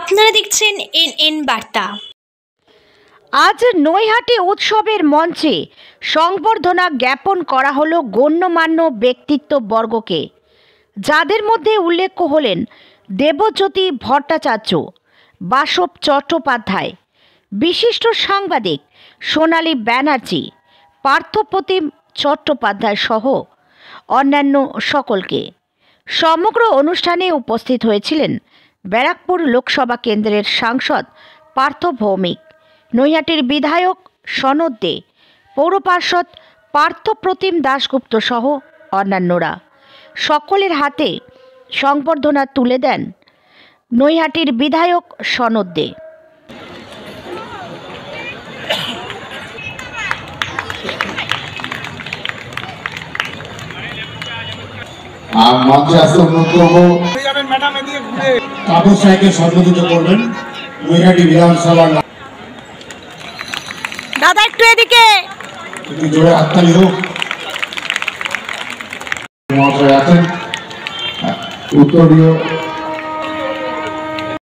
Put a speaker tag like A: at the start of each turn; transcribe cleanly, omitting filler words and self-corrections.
A: আপনারা দেখছেন এনএন বার্তা।
B: আজ নৈহাটি উৎসবের মঞ্চে সংবর্ধনা জ্ঞাপন করা হলো গণ্যমান্য ব্যক্তিত্ববর্গকে, যাদের মধ্যে উল্লেখ্য হলেন দেবজ্যোতি ভট্টাচার্য, বাসব চট্টোপাধ্যায়, বিশিষ্ট সাংবাদিক সোনালী ব্যানার্জি, পার্থপ্রতিম চট্টোপাধ্যায় সহ অন্যান্য সকলকে। সমগ্র অনুষ্ঠানে উপস্থিত হয়েছিলেন ব্যারাকপুর লোকসভা কেন্দ্রের সাংসদ পার্থ ভৌমিক, নৈহাটির বিধায়ক সনদ দে, পৌর পার্ষদ পার্থপ্রতিম দাশগুপ্ত সহ অন্যান্যরা। সকলের হাতে সংবর্ধনা তুলে দেন নৈহাটির বিধায়ক সনদ দে।
C: মঞ্চে আসতে অনুরোধ করবো তাপস রায়কে সম্বোধিত করবেন নৈহাটি বিধানসভার।
B: দাদা একটু এদিকে,
C: একটু জোরে হাততালি হোক। মহাশয় আছেন উত্তরীয়